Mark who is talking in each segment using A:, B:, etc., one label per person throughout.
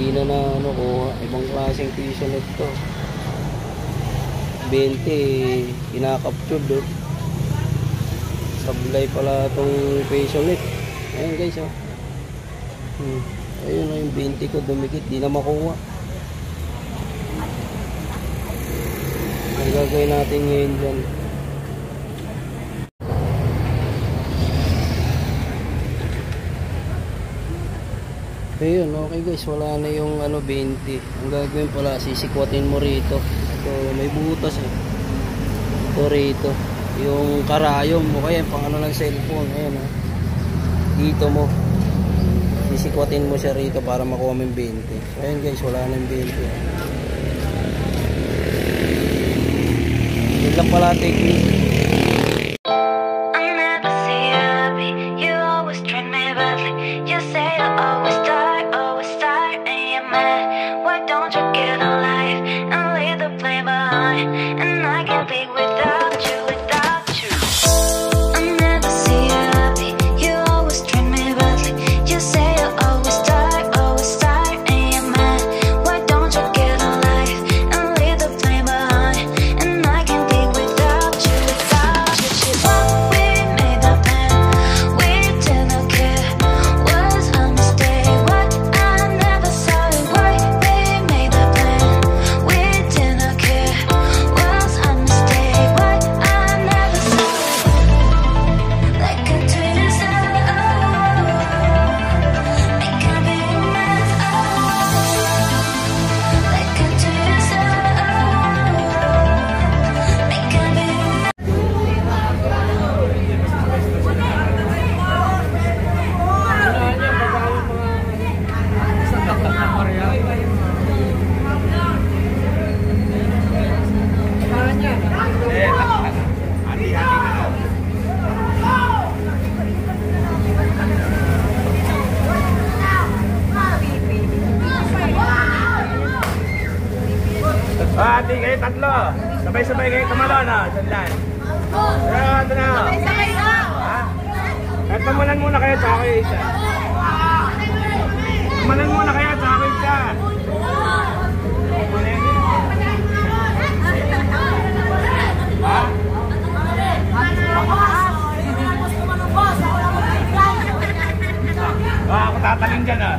A: hindi na ano ko, ibang klaseng piso net to. 20 kinakaptured do. Sablay pala itong piso net. Ayun guys oh. Ayun yung 20 ko dumikit, di na makuha. Ang gagawin natin ngayon dyan, ayun okay guys, wala na yung 20. Ang gagawin pala, sisikwatin mo rito. Ito may butas eh. Ito rito yung karayom mo, kaya pang ng cellphone. Ayun dito mo sisikwatin mo siya rito para makuha mo yung 20. So ayun guys, wala na yung 20. Yun lang pala technique.
B: Hati kayo tatlo. Sabay-sabay kayo tumalon ha. Sandan. Pero ito na. Sabay-sabay na. Ha? Tumalan muna kayo sa ako isa. Tumalan muna kayo sa ako isa. Ha? Ako tataling dyan ha.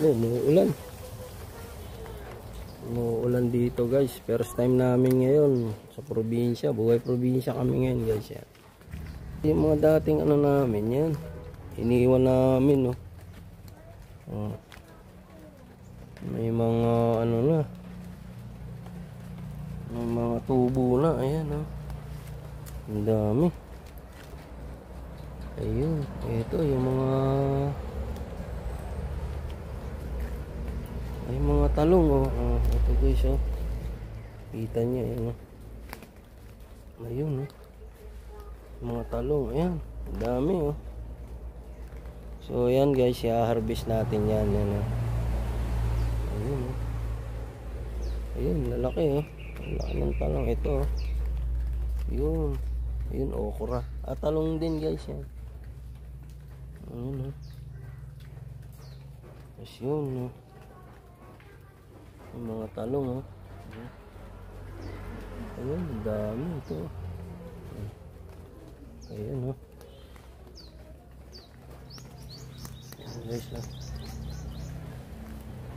A: Umuulan. Umuulan dito guys. First time namin ngayon sa probinsya. Buhay probinsya kami ngayon guys. Yan. Yung mga dating namin yan. Iniwan namin may mga na. May mga tubo na. Ayan ang dami. Ayun. Ito yung mga talong ito guys kita nyo ayun mga talong, ayan dami so ayan guys, i-harvest natin yan ayun lalaki lalaki ng talong ito Yun. Yun, okra. At talong din guys yan. Ayun, tapos yun, yung mga talong, ayun, dami ito. Ayun, ayan guys,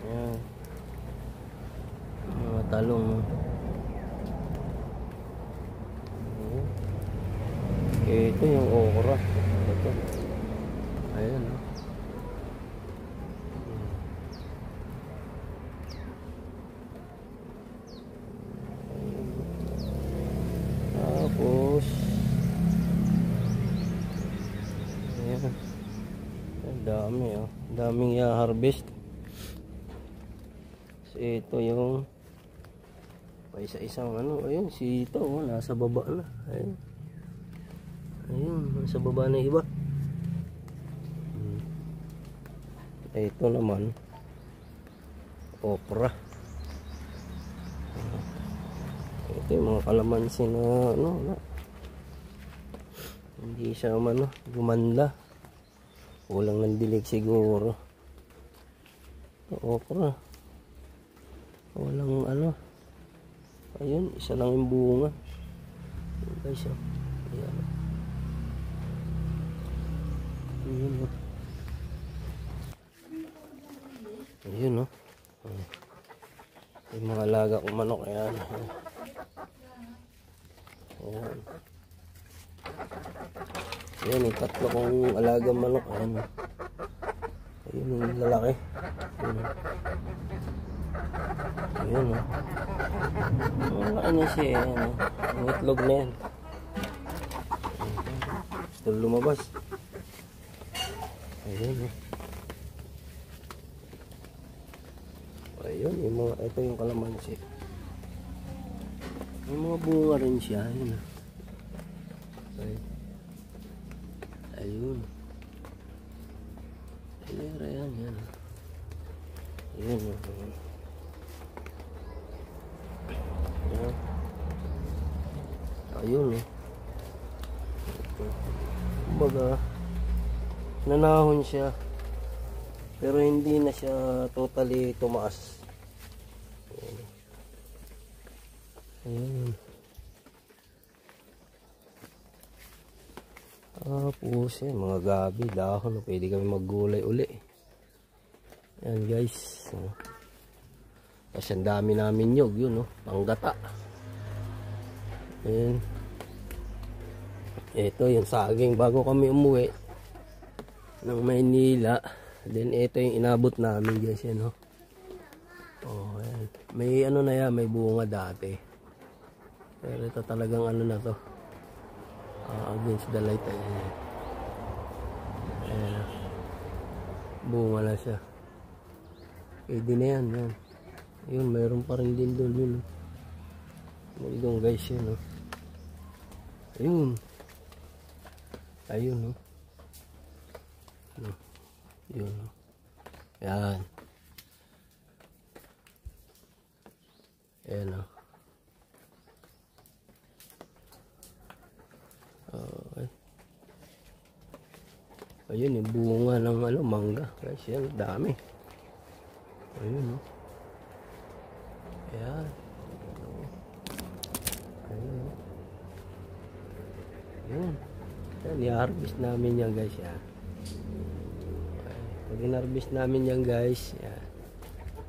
A: ayan, mga talong, ayan. Ito yung okra. Ito. Ayan, tapos ayan, ang dami, daming i-harvest. So ito yung pa isa-isang ayun, sito, nasa baba na. Ayun, nasa baba na iba. Ito naman okra. Ito yung mga kalamansi na hindi siya gumanda, kulang ng dilig siguro. Ito, okra, walang ayun, isa lang yung bunga guys. Ayan, ayun, ayun, yung mga alaga kong manok. Ayan, ayan, ayan, yung tatlo kong alaga manok. Ayan, ayun yung lalaki. Ayun, malaki na siya. Ayan, yung itlog na yan. Gusto lumabas. Ayun, ayun, yung mga, ito yung kalamansi. May mga bunga rin siya. Ayun, ayun, ayan, yan. Ayun, ayun, kumbaga nanahon siya pero hindi na siya totally tumaas. Ayun, tapos mga gabi, dahon, pwede kami maggulay uli. Ayan guys, kasi ang dami namin nyog, yun, panggata. Ayan, ito yung saging bago kami umuwi ng Maynila. Then ito yung inabot namin guys, yan, ayan. May na yan, may bunga dati, pero ito talagang na to, against the light. Ayan, bunga na siya. Pwede na yan, yan. Yun, mayroon pa rin din doon, yun. Magigong guys, yun, ayun, ayun, yun, yan, ayan, okay. Ayun, yung bunga ng mangga guys, yan, dami. Ayun, ayan, ayun, ayun, yan, i-harvest namin yan guys, yan. Pag in-harvest namin yan guys, yan,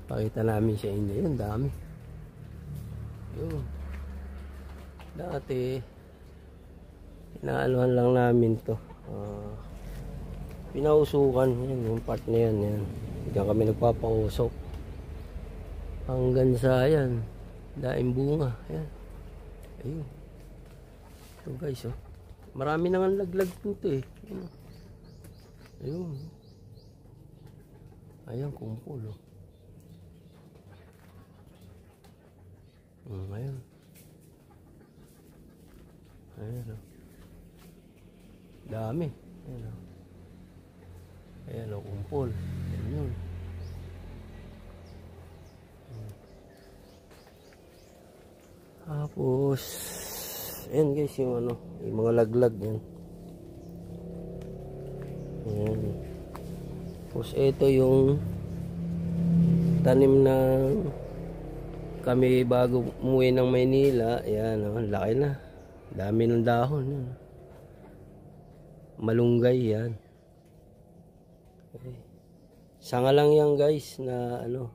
A: pakita namin sa inyo. Yun, dami. Yun, dati inaanuhan lang namin to, pinausukan. Yan, yung part na yan, yan. Diyan kami nagpapausok hanggang sa yan, daing bunga. Yan, ayun, ito guys, marami nang laglag dito, ayun, ayan, kumpul, ayun, ayun, dami, ayan, kumpul, ayun, tapos ayan guys, yung ano, yung mga laglag yan. Ayan. Tapos ito yung tanim na kami bago umuwi ng Maynila. Ayan, oh, laki na. Dami ng dahon. Yan. Malunggay yan. Okay. Sanga lang yan guys na ano,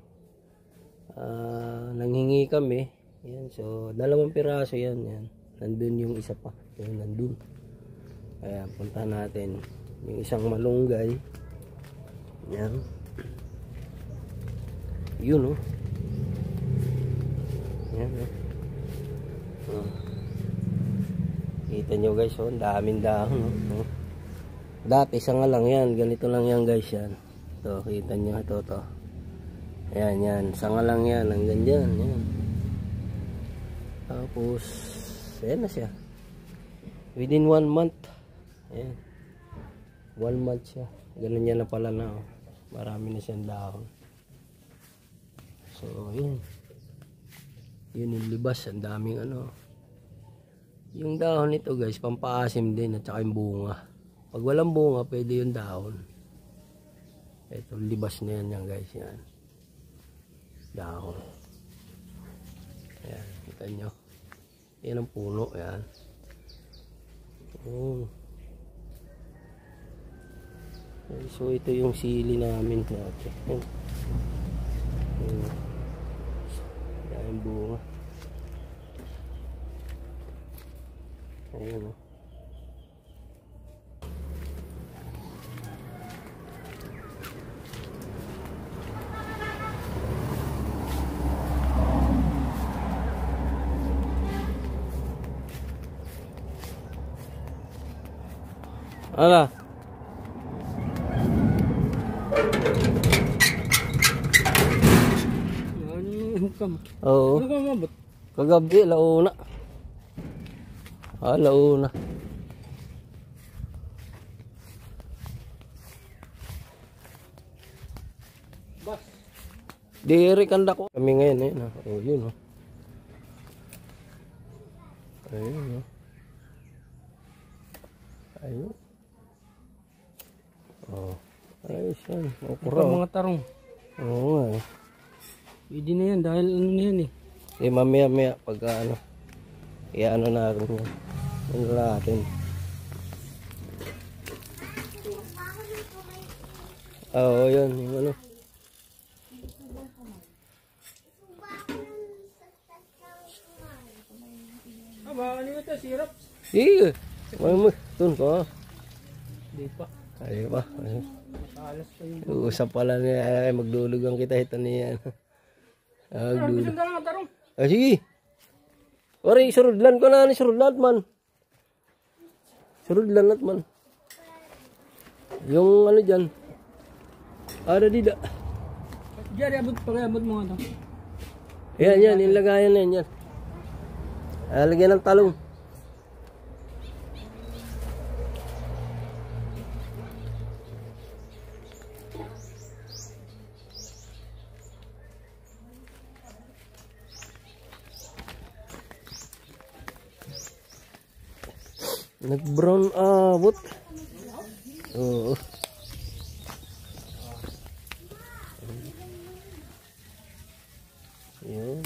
A: nanghingi kami. Yan, so 2 piraso yan. Yan. Nandun yung isa pa. Yan, nandun. Kaya punta natin yung isang malunggay. Yan. Yun, oh. Yan, oh. Oh. Kita nyo guys, oh, daming dahon, oh. Dati sanga lang yan, ganito lang yan guys, yan. Ito, kita nyo, ito. Ayan, yan, sanga lang yan, hanggang dyan, yan. Tapos, ayan na siya. Within 1 month, ayan. 1 month siya. Ganun yan na pala na, oh. Marami na siyang dahon. So, yun. Yun yung libas, ang daming ano. Yung dahon nito guys, pampaasim din at saka yung bunga. Pag walang bunga, pwede yung dahon. Ito, libas na yan guys, yan. Dahon. Ayan, kita nyo. Yan ang puno, yan. So ito yung sili namin dati. Yan bunga. Ayun, oh. Ala. Oo. Kagabi, launa. Launa. Bas. Diri kanda ko. Kami ngayon, ayun. Oh, yun, oh. Ayun, oh. Ayun. Oh. Ayos yan. Okra. Mga tarong. Oo nga, eh. Pwede na yan dahil ano na yan, eh. Mamaya pagka ano. Ano natin yan. Ano natin. Oo, yun. Yung ano. Ano ito? Syrup? Sige. Tun ko. Hindi pa. Ay pa. Usap pala niya. Magdulugang kita ito niya. Sige. Ori, surudlan ko na ni surudlan man. Surudlan nat man. Yung ano dyan. Ada dida. Diyan, abot mo nga ito. Yan, ilagayan na yan. Lagyan ng talong. Nag-brown abot. Oo. Yan.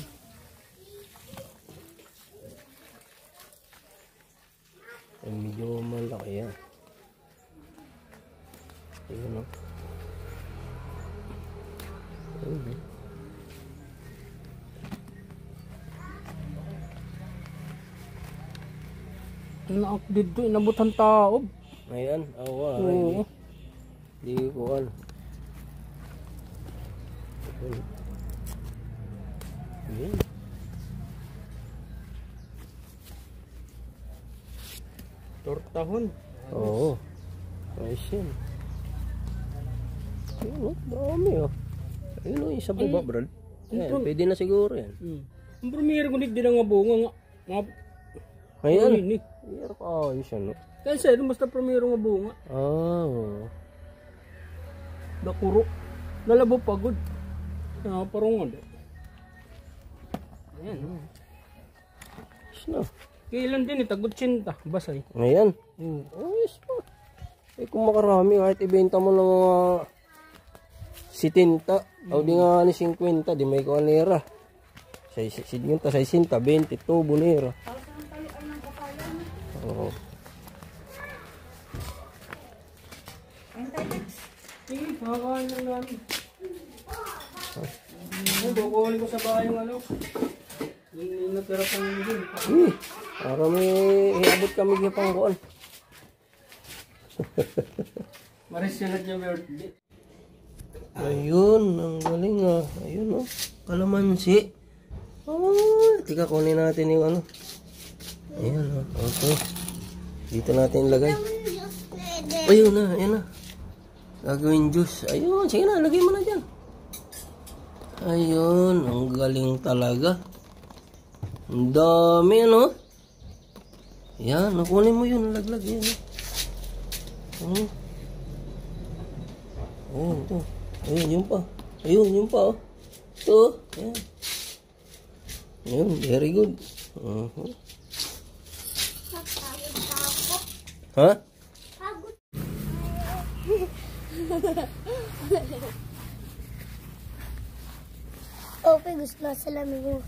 A: Medyo malaki yan. Ayan, o. Ayan. Na-update doon, inabutan taob. Ayan, awa. Oo. Di ko ano. Ayan. Tortahon. Oo. Ayos yan. Ayan o, dami o. Ayun o, isa ba Brad? Ayan, pwede na siguro yan. Ang premier ko din ang bunga nga. Ayan. Ayos yan o. Kasi basta premier nga bunga. Nakuro. Nalabo pagod. Parang nga. Ayan o. Ayos na.
B: Kailan din ito, gutsinta, basay.
A: Ayan. Oh, yes po. Eh kung makarami, kahit ibenta mo ng mga 70, o di nga ni 50, di may kuanera. 60, 20, tubonera. Oo.
B: Sige, makakain lang namin. Bukunin ko sa bahay yung ano. Yung natira pang yun.
A: Para may iabot kami yung pangkuan.
B: Marisunod yung birthday.
A: Ayun, ang galing ah. Ayun oh, kalamansi. Oh, tika kunin natin yung ano. Ayan oh, okay. Dito natin ilagay. Ayun na, ayan na. Gagawin juice. Ayun, sige na, lagay mo na dyan. Ayun, ang galing talaga. Ang dami ano. Yan, nakunin mo yun, laglag yan. Ayun, ito. Ayun, yun pa. Ayun, yun pa. Oh. Ito, ayan. Ayun, very good. Ha?
C: Okay, gusto na sa lamig mo.